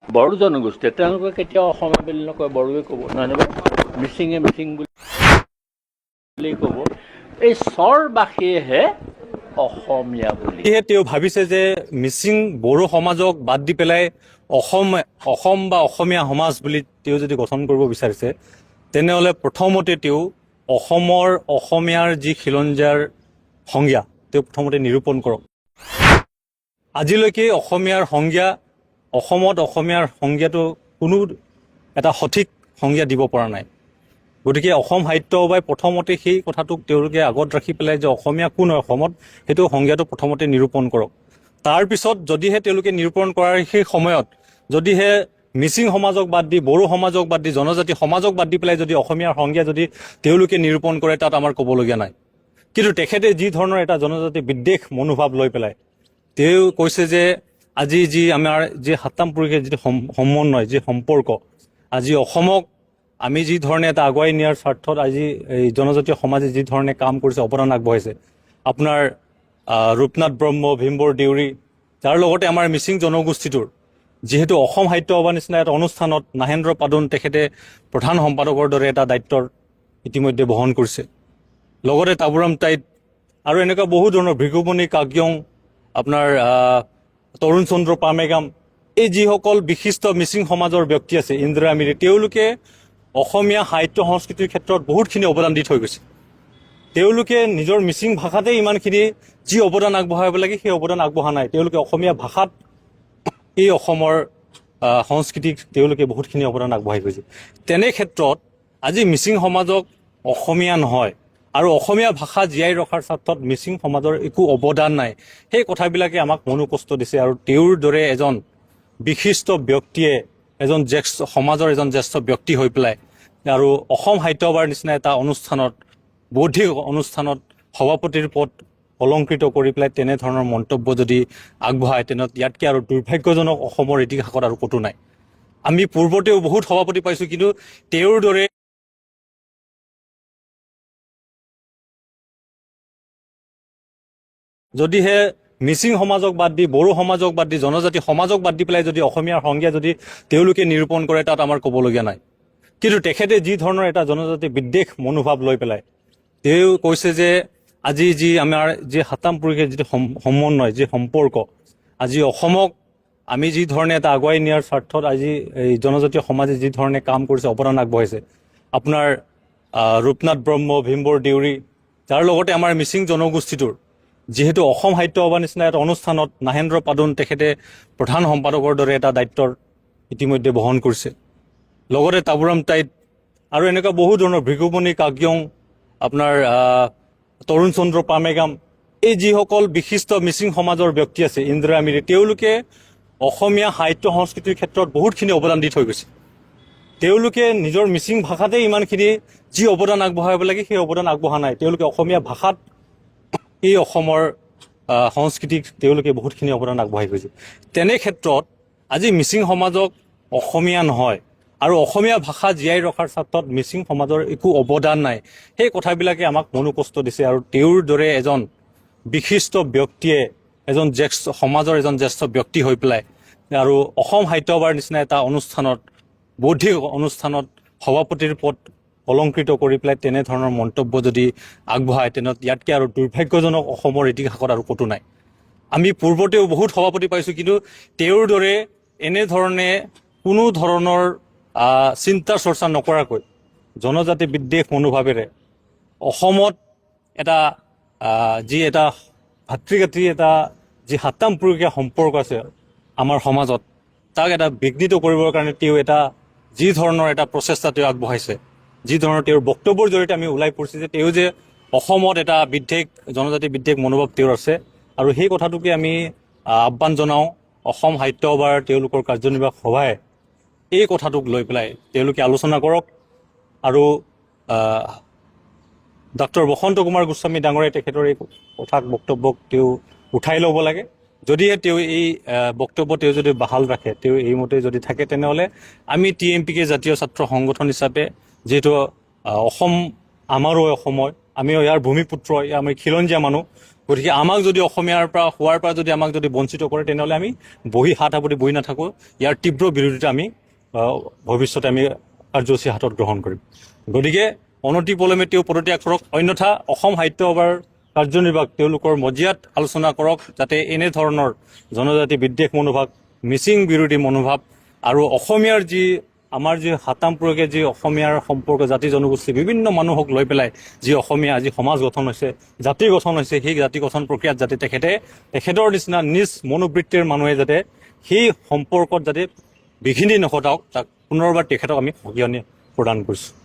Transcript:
বড়ো জনগোষ্ঠীয়ে তেওঁলোকে কেতিয়াও অসমীয়া বুলি নকয়, বড়োৱে ক'ব, নহ'লে মিচিঙে মিচিং বুলি ক'ব। এই স্বৰবাসীয়েহে অসমীয়া বুলি। সেয়েহে তেওঁ ভাবিছে যে মিচিং বড়ো সমাজক বাদ দি পেলাই অসম বা অসমীয়া সমাজ বুলি তেওঁ যদি গঠন কৰিব বিচাৰিছে, তেনেহ'লে প্ৰথমতে তেওঁ অসমীয়াৰ যি খিলঞ্জীয়াৰ সংজ্ঞা তেওঁ প্ৰথমতে নিৰূপণ কৰক। আজিলৈকে অসমীয়াৰ সংজ্ঞা, অসমত অসমীয়াৰ সংজ্ঞাটো কোনো এটা সঠিক সংজ্ঞা দিব পৰা নাই। গতিকে অসম সাহিত্য সভাই প্ৰথমতে সেই কথাটোক তেওঁলোকে আগত ৰাখি পেলাই যে অসমীয়া কোন হয় অসমত, সেইটো সংজ্ঞাটো প্ৰথমতে নিৰূপণ কৰক। তাৰপিছত যদিহে তেওঁলোকে নিৰূপণ কৰাৰ সেই সময়ত যদিহে মিচিং সমাজক বাদ দি, বড়ো সমাজক বাদ দি, জনজাতি সমাজক বাদ দি পেলাই যদি অসমীয়াৰ সংজ্ঞা যদি তেওঁলোকে নিৰূপণ কৰে, তাত আমাৰ ক'বলগীয়া নাই। কিন্তু তেখেতে যি ধৰণৰ এটা জনজাতি বিদ্বেষ মনোভাৱ লৈ পেলাই তেওঁ কৈছে যে আজি যি আমাৰ যি সাতাম পুৰুষে যিটো সমন্বয়, যি সম্পৰ্ক, আজি অসমক আমি যি ধৰণে এটা আগুৱাই নিয়াৰ স্বাৰ্থত আজি এই জনজাতীয় সমাজে যি ধৰণে কাম কৰিছে, অৱদান আগবঢ়াইছে, আপোনাৰ ৰূপনাথ ব্ৰহ্ম, ভীমবৰ দেউৰী, যাৰ লগতে আমাৰ মিচিং জনগোষ্ঠীটোৰ যিহেতু অসম সাহিত্য সভাৰ নিচিনা এটা অনুষ্ঠানত নাহেন্দ্ৰ পাদুন তেখেতে প্ৰধান সম্পাদকৰ দৰে এটা দায়িত্বৰ ইতিমধ্যে বহন কৰিছে। লগতে তাবুৰাম টাইট আৰু এনেকুৱা বহু ধৰণৰ ভৃগুমণি কাগ্যং, আপোনাৰ তৰুণ চন্দ্ৰ পামেগাম, এই যিসকল বিশিষ্ট মিচিং সমাজৰ ব্যক্তি আছে, ইন্দিৰা মিৰি, তেওঁলোকে অসমীয়া সাহিত্য সংস্কৃতিৰ ক্ষেত্ৰত বহুতখিনি অৱদান দি থৈ গৈছে। তেওঁলোকে নিজৰ মিচিং ভাষাতে ইমানখিনি যি অৱদান আগবঢ়াব লাগে সেই অৱদান আগবঢ়া নাই। তেওঁলোকে অসমীয়া ভাষাত এই অসমৰ সংস্কৃতিক তেওঁলোকে বহুতখিনি অৱদান আগবঢ়াই গৈছে। তেনে ক্ষেত্ৰত আজি মিচিং সমাজক অসমীয়া নহয় আৰু অসমীয়া ভাষা জীয়াই ৰখাৰ স্বাৰ্থত মিচিং সমাজৰ একো অৱদান নাই, সেই কথাবিলাকে আমাক মনোকষ্ট দিছে। আৰু তেওঁৰ দৰে এজন বিশিষ্ট ব্যক্তিয়ে সমাজৰ এজন জ্যেষ্ঠ ব্যক্তি হৈ পেলাই আৰু অসম সাহিত্য সভাৰ নিচিনা এটা অনুষ্ঠানত, বৌদ্ধিক অনুষ্ঠানত সভাপতিৰ পদ অলংকৃত কৰি পেলাই তেনেধৰণৰ মন্তব্য যদি আগবঢ়ায়, তেনেহ'লে ইয়াতকৈ আৰু দুৰ্ভাগ্যজনক অসমৰ ইতিহাসত আৰু ক'তো নাই। আমি পূৰ্বতেও বহুত সভাপতি পাইছোঁ, কিন্তু তেওঁৰ দৰে যদিহে মিচিং সমাজক বাদ দি, বড়ো সমাজক বাদ দি, জনজাতি সমাজক বাদ দি পেলাই যদি অসমীয়াৰ সংজ্ঞা যদি তেওঁলোকে নিৰূপণ কৰে, তাত আমাৰ ক'বলগীয়া নাই। কিন্তু তেখেতে যি ধৰণৰ এটা জনজাতি বিদ্বেষ মনোভাৱ লৈ পেলাই তেওঁ কৈছে যে আজি যি আমাৰ যি সাতাম পুৰুষে যিটো সমন্বয়, যি সম্পৰ্ক, আজি অসমক আমি যি ধৰণে এটা আগুৱাই নিয়াৰ স্বাৰ্থত আজি এই জনজাতীয় সমাজে যি ধৰণে কাম কৰিছে, অৱদান আগবঢ়াইছে, আপোনাৰ ৰূপনাথ ব্ৰহ্ম, ভীমবৰ দেউৰী, যাৰ লগতে আমাৰ মিচিং জনগোষ্ঠীটোৰ যিহেতু অসম সাহিত্য সভাৰ নিচিনা এটা অনুষ্ঠানত নাহেন্দ্ৰ পাদুন তেখেতে প্ৰধান সম্পাদকৰ দৰে এটা দায়িত্বৰ ইতিমধ্যে বহন কৰিছে। লগতে তাবুৰাম টাইট আৰু এনেকুৱা বহু ধৰণৰ ভৃগুমণি কাগ্যং, আপোনাৰ তৰুণ চন্দ্ৰ পামেগাম, এই যিসকল বিশিষ্ট মিচিং সমাজৰ ব্যক্তি আছে, ইন্দিৰা মিৰি, তেওঁলোকে অসমীয়া সাহিত্য সংস্কৃতিৰ ক্ষেত্ৰত বহুতখিনি অৱদান দি থৈ গৈছে। তেওঁলোকে নিজৰ মিচিং ভাষাতে ইমানখিনি যি অৱদান আগবঢ়াব লাগে সেই অৱদান আগবঢ়া নাই। তেওঁলোকে অসমীয়া ভাষাত এই অসমৰ সংস্কৃতিক তেওঁলোকে বহুতখিনি অৱদান আগবঢ়াই গৈছে। তেনে ক্ষেত্ৰত আজি মিচিং সমাজক অসমীয়া নহয় আৰু অসমীয়া ভাষা জীয়াই ৰখাৰ স্বাৰ্থত মিচিং সমাজৰ একো অৱদান নাই, সেই কথাবিলাকে আমাক মনোকষ্ট দিছে। আৰু তেওঁৰ দৰে এজন বিশিষ্ট ব্যক্তিয়ে সমাজৰ এজন জ্যেষ্ঠ ব্যক্তি হৈ পেলাই আৰু অসম সাহিত্য সভাৰ নিচিনা এটা অনুষ্ঠানত, বৌদ্ধিক অনুষ্ঠানত সভাপতিৰ পদ অলংকৃত কৰি পেলাই তেনেধৰণৰ মন্তব্য যদি আগবঢ়ায়, তেনেহ'লে ইয়াতকৈ আৰু দুৰ্ভাগ্যজনক অসমৰ ইতিহাসত আৰু ক'তো নাই। আমি পূৰ্বতেও বহুত সভাপতি পাইছোঁ, কিন্তু তেওঁৰ দৰে এনেধৰণে কোনো ধৰণৰ চিন্তা চৰ্চা নকৰাকৈ জনজাতি বিদ্বেষ মনোভাৱেৰে অসমত এটা যি এটা ভাতৃগাঁথি, এটা যি সাতাম পুৰুষীয়া সম্পৰ্ক আছে আমাৰ সমাজত, তাক এটা বিঘ্নিত কৰিবৰ কাৰণে তেওঁ যি ধৰণৰ এটা প্ৰচেষ্টা তেওঁ আগবঢ়াইছে, যি ধৰণৰ তেওঁৰ বক্তব্যৰ জৰিয়তে আমি ওলাই পৰিছে যে তেওঁ যে অসমত এটা জনজাতি বিদ্বেষ মনোভাৱ তেওঁৰ আছে। আৰু সেই কথাটোকে আমি আহ্বান জনাওঁ অসম সাহিত্য সভাৰ তেওঁলোকৰ কাৰ্যনিৰ্বাহক সভাই এই কথাটোক লৈ পেলাই তেওঁলোকে আলোচনা কৰক আৰু ডক্টৰ বসন্ত কুমাৰ গোস্বামী ডাঙৰীয়াই তেখেতৰ এই বক্তব্যক তেওঁ উঠাই ল'ব লাগে। যদিহে তেওঁ এই বক্তব্য তেওঁ যদি বাহাল ৰাখে, তেওঁ এইমতে যদি থাকে, তেনেহ'লে আমি TMPK জাতীয় ছাত্ৰ সংগঠন হিচাপে, যিহেতু অসম আমাৰো অসমৰ, আমি ইয়াৰ ভূমিপুত্ৰ, আমি খিলঞ্জীয়া মানুহ, গতিকে আমাক যদি অসমীয়াৰ পৰা হোৱাৰ পৰা যদি আমাক যদি বঞ্চিত কৰে তেনেহ'লে আমি বহি হাত সাৱটি বহি নাথাকোঁ। ইয়াৰ তীব্ৰ বিৰোধিতা আমি ভৱিষ্যতে আমি কাৰ্যসূচী হাতত গ্ৰহণ কৰিম। গতিকে অনতিপলমে তেওঁ পদত্যাগ কৰক, অন্যথা অসম সাহিত্য সভাৰ কাৰ্যনিৰ্বাহক তেওঁলোকৰ মজিয়াত আলোচনা কৰক, যাতে এনেধৰণৰ জনজাতি বিদ্বেষ মনোভাৱ, মিচিং বিৰোধী মনোভাৱ আৰু অসমীয়াৰ যি আমাৰ যি হাতামপুৰকে যি অসমীয়াৰ সম্পৰ্ক জাতি জনগোষ্ঠী বিভিন্ন মানুহক লৈ পেলাই যি অসমীয়া আজি সমাজ গঠন হৈছে, জাতি গঠন হৈছে, সেই জাতি গঠন প্ৰক্ৰিয়াত যাতে তেখেতৰ নিচিনা নিজ মনোবৃত্তিৰ মানুহে যাতে সেই সম্পৰ্কত যাতে বিঘিনি নঘটাওক, তাক পুনৰবাৰ তেখেতক আমি সকিয়নি প্ৰদান কৰিছোঁ।